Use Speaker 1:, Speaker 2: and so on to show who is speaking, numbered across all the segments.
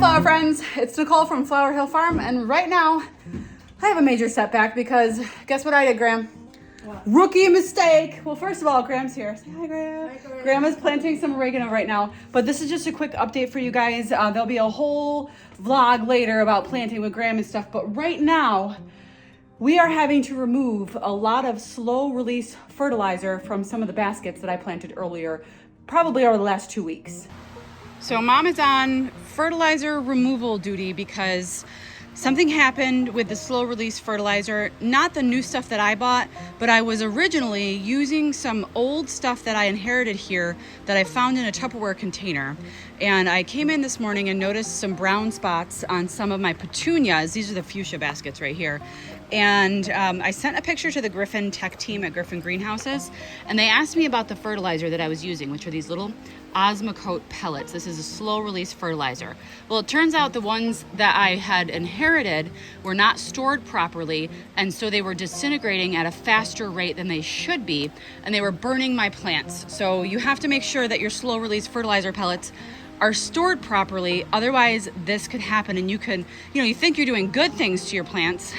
Speaker 1: flower friends, it's Nicole from Flower Hill Farm, and right now I have a major setback because guess what I did, Graham?
Speaker 2: What?
Speaker 1: Rookie mistake. Well, first of all, Graham's here. Say hi, Graham.
Speaker 2: Hi, Graham.
Speaker 1: Graham is planting some oregano right now, but this is just a quick update for you guys. There'll be a whole vlog later about planting with Graham and stuff, but right now we are having to remove a lot of slow release fertilizer from some of the baskets that I planted earlier, probably over the last 2 weeks. So Mom is on fertilizer removal duty because something happened with the slow release fertilizer, not the new stuff that I bought, but I was originally using some old stuff that I inherited here that I found in a Tupperware container. And I came in this morning and noticed some brown spots on some of my petunias. These are the fuchsia baskets right here. And I sent a picture to the Griffin tech team at Griffin Greenhouses, and they asked me about the fertilizer that I was using, which are these little Osmocote pellets. This is a slow release fertilizer. Well, it turns out the ones that I had inherited were not stored properly, and so they were disintegrating at a faster rate than they should be, and they were burning my plants. So you have to make sure that your slow release fertilizer pellets are stored properly, otherwise this could happen, and you think you're doing good things to your plants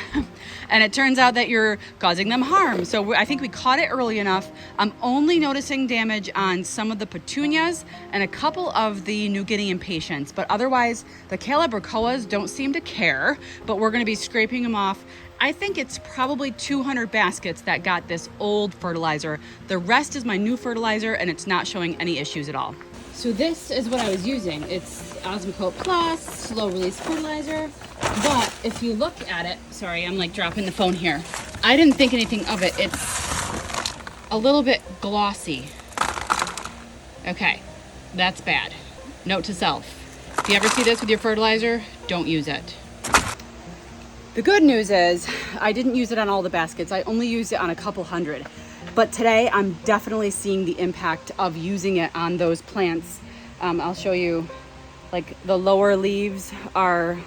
Speaker 1: and it turns out that you're causing them harm. So I think we caught it early enough. I'm only noticing damage on some of the petunias and a couple of the New Guinea impatiens, but otherwise the calabricoas don't seem to care, but we're going to be scraping them off. I think it's probably 200 baskets that got this old fertilizer. The rest is my new fertilizer, and it's not showing any issues at all. So this is what I was using. It's Osmocote Plus, slow release fertilizer. But if you look at it, sorry, I'm like dropping the phone here. I didn't think anything of it. It's a little bit glossy. Okay, that's bad. Note to self. If you ever see this with your fertilizer, don't use it. The good news is I didn't use it on all the baskets. I only used it on a couple hundred. But today I'm definitely seeing the impact of using it on those plants. I'll show you, like the lower leaves are,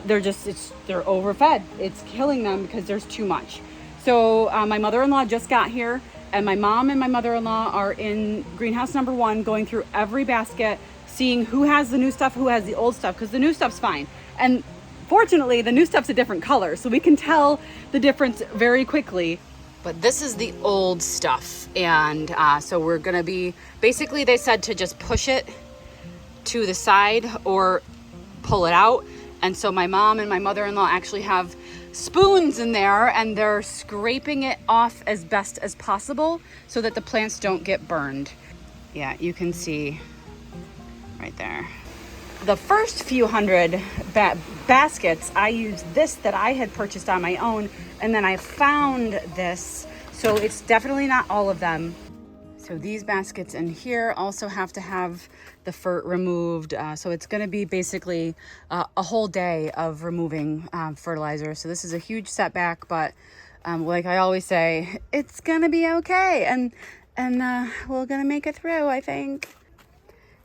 Speaker 1: they're overfed. It's killing them because there's too much. So my mother-in-law just got here, and my mom and my mother-in-law are in greenhouse number 1, going through every basket, seeing who has the new stuff, who has the old stuff, because the new stuff's fine. And fortunately, the new stuff's a different color, so we can tell the difference very quickly. But this is the old stuff, and so we're gonna be, basically they said to just push it to the side or pull it out. And so my mom and my mother-in-law actually have spoons in there, and they're scraping it off as best as possible so that the plants don't get burned. Yeah, you can see right there. The first few hundred baskets, I used this that I had purchased on my own, and then I found this, so it's definitely not all of them. So these baskets in here also have to have the fert removed, so it's going to be basically a whole day of removing fertilizer. So this is a huge setback, but like I always say, it's going to be okay, and we're going to make it through, I think.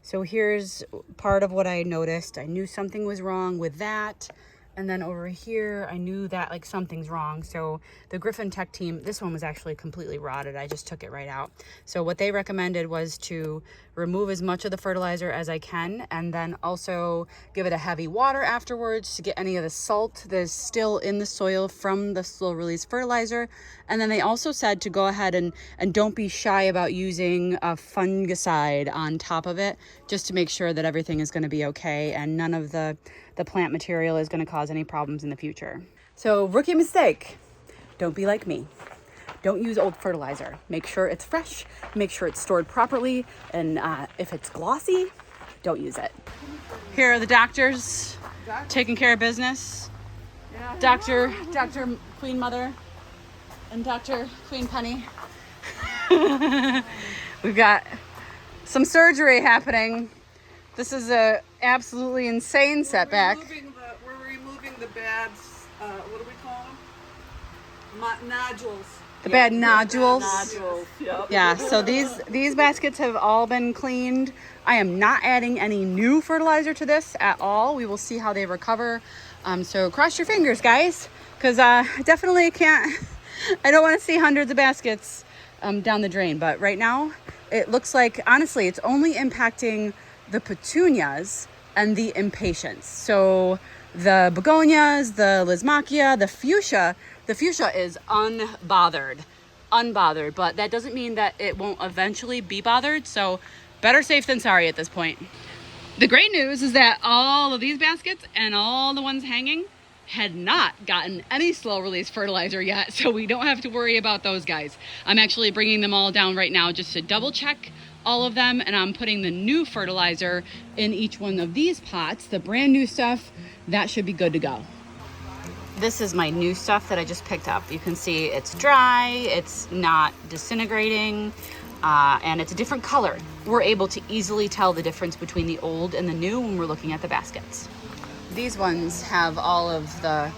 Speaker 1: So here's part of what I noticed. I knew something was wrong with that. And then over here, I knew that like something's wrong. So the Griffin tech team, this one was actually completely rotted. I just took it right out. So what they recommended was to remove as much of the fertilizer as I can, and then also give it a heavy water afterwards to get any of the salt that is still in the soil from the slow release fertilizer. And then they also said to go ahead and don't be shy about using a fungicide on top of it, just to make sure that everything is going to be okay and none of the plant material is going to cause any problems in the future. So rookie mistake, don't be like me. Don't use old fertilizer. Make sure it's fresh, make sure it's stored properly, and if it's glossy, don't use it. Here are the doctors taking care of business. Yeah. Dr. Queen Mother and Dr. Queen Penny. We've got some surgery happening. This is a absolutely insane setback.
Speaker 2: We're removing the bad, what do we call them? Nodules.
Speaker 1: The bad nodules.
Speaker 2: Yep.
Speaker 1: Yeah, so these baskets have all been cleaned. I am not adding any new fertilizer to this at all. We will see how they recover. So cross your fingers, guys, because definitely can't, I don't want to see hundreds of baskets down the drain. But right now, it looks like, honestly, it's only impacting the petunias and the impatiens. So the begonias, the Lismachia, the fuchsia is unbothered, but that doesn't mean that it won't eventually be bothered. So better safe than sorry at this point. The great news is that all of these baskets and all the ones hanging had not gotten any slow release fertilizer yet, so we don't have to worry about those guys. I'm actually bringing them all down right now just to double check all of them, and I'm putting the new fertilizer in each one of these pots, the brand new stuff. That should be good to go. This is my new stuff that I just picked up. You can see it's dry, it's not disintegrating, and it's a different color. We're able to easily tell the difference between the old and the new when we're looking at the baskets. These ones have all of the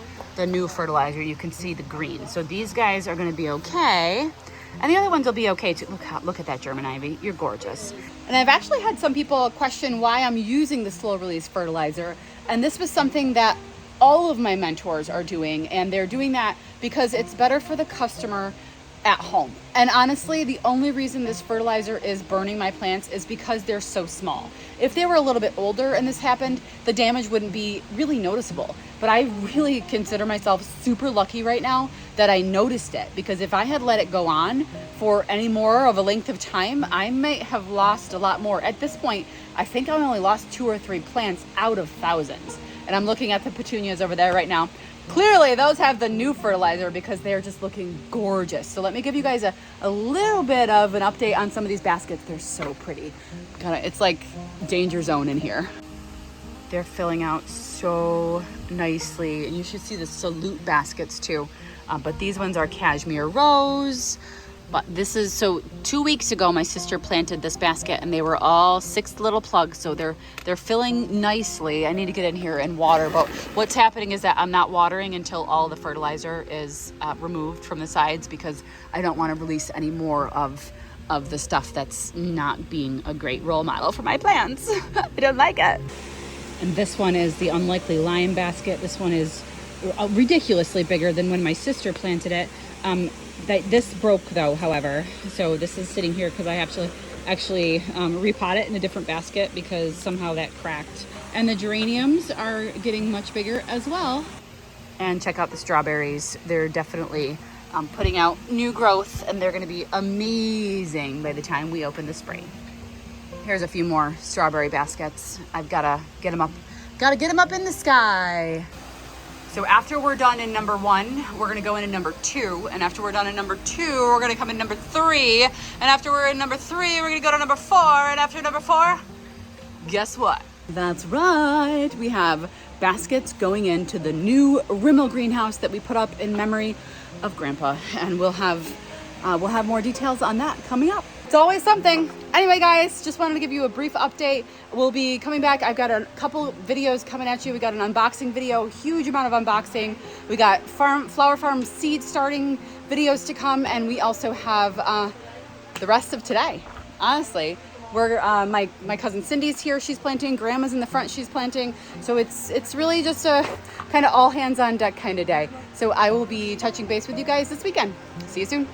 Speaker 1: new fertilizer. You can see the green. So these guys are gonna be okay. And the other ones will be okay too. Look at that German ivy, you're gorgeous. And I've actually had some people question why I'm using the slow release fertilizer. And this was something that all of my mentors are doing. And they're doing that because it's better for the customer at home. And honestly, the only reason this fertilizer is burning my plants is because they're so small. If they were a little bit older and this happened, the damage wouldn't be really noticeable. But I really consider myself super lucky right now that I noticed it, because if I had let it go on for any more of a length of time, I might have lost a lot more. At this point, I think I only lost 2 or 3 plants out of thousands. And I'm looking at the petunias over there right now. Clearly those have the new fertilizer because they're just looking gorgeous. So let me give you guys a little bit of an update on some of these baskets. They're so pretty. It's like danger zone in here. They're filling out so nicely. And you should see the salute baskets too. But these ones are cashmere rose. But this is, so 2 weeks ago, my sister planted this basket and they were all 6 little plugs. So they're filling nicely. I need to get in here and water. But what's happening is that I'm not watering until all the fertilizer is removed from the sides, because I don't want to release any more of the stuff that's not being a great role model for my plants. I don't like it. And this one is the unlikely lime basket. This one is ridiculously bigger than when my sister planted it. This broke though, however, so this is sitting here because I actually repot it in a different basket because somehow that cracked. And the geraniums are getting much bigger as well. And check out the strawberries. They're definitely putting out new growth, and they're going to be amazing by the time we open the spring. Here's a few more strawberry baskets. I've got to get them up. Got to get them up in the sky. So after we're done in number 1, we're gonna go into number 2. And after we're done in number 2, we're gonna come in number 3. And after we're in number 3, we're gonna go to number 4. And after number 4, guess what? That's right. We have baskets going into the new Rimmel greenhouse that we put up in memory of Grandpa. And we'll have more details on that coming up. It's always something. Anyway, guys, just wanted to give you a brief update. We'll be coming back. I've got a couple videos coming at you. We got an unboxing video, huge amount of unboxing. We got flower farm seed starting videos to come, and we also have the rest of today. Honestly, we're my cousin Cindy's here. She's planting. Grandma's in the front. She's planting. So it's really just a kind of all hands on deck kind of day. So I will be touching base with you guys this weekend. See you soon.